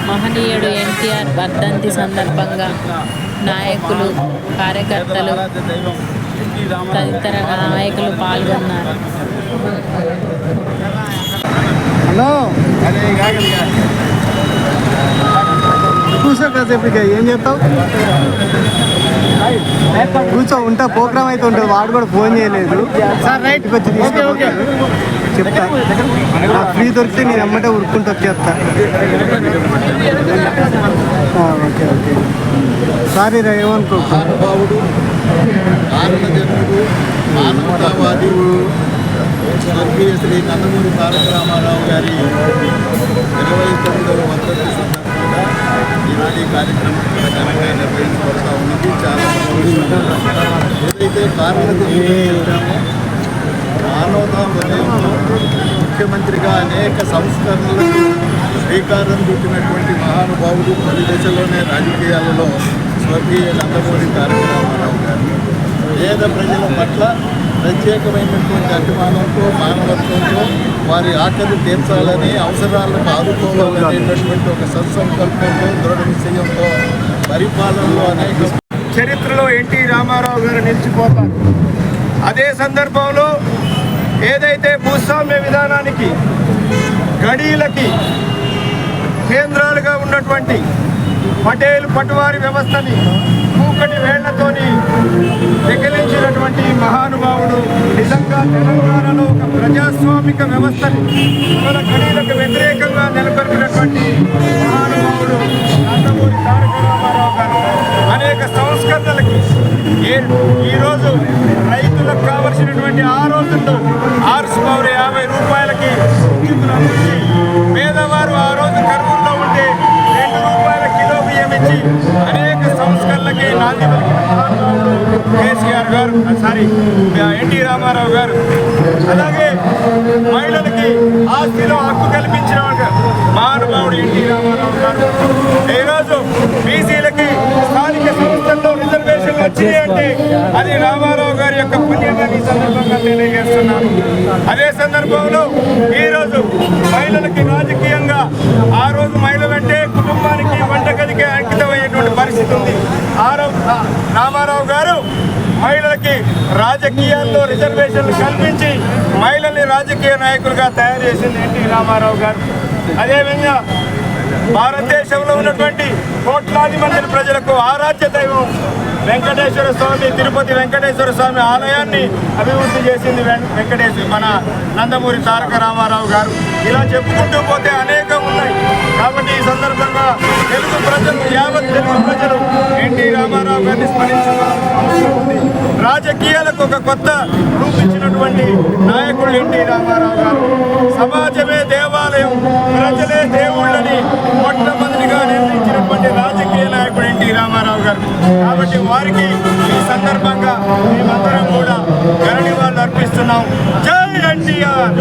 మహనీయుడు ఎన్టీఆర్ వర్ధంతి సందర్భంగా నాయకులు, కార్యకర్తలు, తదితర నాయకులు పాల్గొన్నారు. కూర్చో కాసేపు ఏం చెప్తావు? కూర్చో ఉంటా. ప్రోగ్రామ్ అయితే ఉంటుంది. వాడు కూడా ఫోన్ చేయలేదు. సార్ రైట్కి వచ్చి చెప్తా. ఫ్రీ దొరికితే నేను అమ్మటే ఉరుక్కుంటూ వచ్చేస్తా. Okay okay. సారీ రా, ఏమనుకో. మహానుభావుడు, భారతజనుడు, మానవతావాది స్వర్గీయ శ్రీ నందమూరి తారక రామారావు గారి 29వ వర్ధంతి సందర్భంగా ఈనాడు ఈ కార్యక్రమం ఘనంగా నిర్వహించబడతా ఉన్నది. చాలా ఏదైతే కారణం మానవతా హృదయంలో ముఖ్యమంత్రిగా అనేక సంస్కరణలకు శ్రీకారం చుట్టినటువంటి మహానుభావుడు తొలి దశలోనే రాజకీయాలలో స్వర్గీయ నందమూరి తారక రామారావు గారు పేద ప్రజల పట్ల ప్రత్యేకమైనటువంటి అభిమానంతో, మానవత్వంతో వారి ఆకలి తీర్చాలని, అవసరాలను ఆదుకోవాలనేటటువంటి ఒక సత్సంకల్పంతో, దృఢ నిశ్చయంతో పరిపాలనలో అనేక చరిత్రలో ఎన్టీ రామారావు గారు నిలిచిపోతారు. అదే సందర్భంలో ఏదైతే భూస్వామ్య విధానానికి, గడీలకి కేంద్రాలుగా ఉన్నటువంటి పటేల్ పటువారి వ్యవస్థని కూకటి వేళ్లతోని వికలించినటువంటి మహానుభావుడు, నిజంగా తెలంగాణలో ఒక ప్రజాస్వామిక వ్యవస్థని మన గడీలకు వ్యతిరేకంగా నెలకొల్పినటువంటి మహానుభావుడు నందమూరి తారక రామారావు గారు అనేక సంస్కరణలకి ఈరోజు రైతులకు కావలసినటువంటి ఆ రోజుల్లో 650 రూపాయలకి విద్యుత్తులు అందించి, పేదవారు ఆ రోజు కరువుల్లో ఉంటే 2 రూపాయల కిలో బియ్యం ఇచ్చి అనేక సంస్కరణలకి నాంది పలికిన మహానుభావుడు కేసీఆర్ గారు, ఎన్టీ రామారావు గారు. అలాగే మహిళలకి ఆస్తిలో హక్కు కల్పించిన మహానుభావుడు ఎన్టీ రామారావు గారు. ఈరోజు బీసీలకి స్థానిక సంస్థల్లో రిజర్వేషన్లు వచ్చినాయంటే అది రామారావు గారి యొక్క పుణ్యమని సందర్భంగా తెలియజేస్తున్నాను. అదే సందర్భంలో ఈరోజు మహిళలకి రాజకీయంగా, ఆ రోజు మహిళలంటే కుటుంబానికి, వంటగదికి అంకితమయ్యేటువంటి పరిస్థితి ఉంది. రామారావు గారు మహిళలకి రాజకీయాల్లో రిజర్వేషన్లు కల్పించి మహిళల్ని రాజకీయ నాయకులుగా తయారు చేసింది ఎన్టీ రామారావు గారు. అదేవిధంగా భారతదేశంలో ఉన్నటువంటి కోట్లాది మంది ప్రజలకు ఆరాధ్య దైవం వెంకటేశ్వర స్వామి, తిరుపతి వెంకటేశ్వర స్వామి ఆలయాన్ని అభివృద్ధి చేసింది మన నందమూరి తారక రామారావు గారు. ఇలా చెప్పుకుంటూ పోతే అనేకం ఉన్నాయి. కాబట్టి ఈ సందర్భంగా తెలుగు ప్రజలు, యావత్ తెలుగు ప్రజలు ఎన్టీ రామారావు గారిని స్మరించుకోవాల్సిన అవసరం ఉంది. రాజకీయాలకు ఒక కొత్త రూపించినటువంటి నాయకుడు ఎన్టీ రామారావు గారు. సమాజమే దేవాలయం, ప్రజలే దేవుళ్ళని మొట్టమొదటిగా నిర్ణయించినటువంటి రాజకీయ నాయకుడు ఎన్టీ రామారావు గారు. కాబట్టి వారికి ఈ సందర్భంగా మేమందరం కూడా ఘన నివాళులు అర్పిస్తున్నాం. జై ఎన్టీఆర్.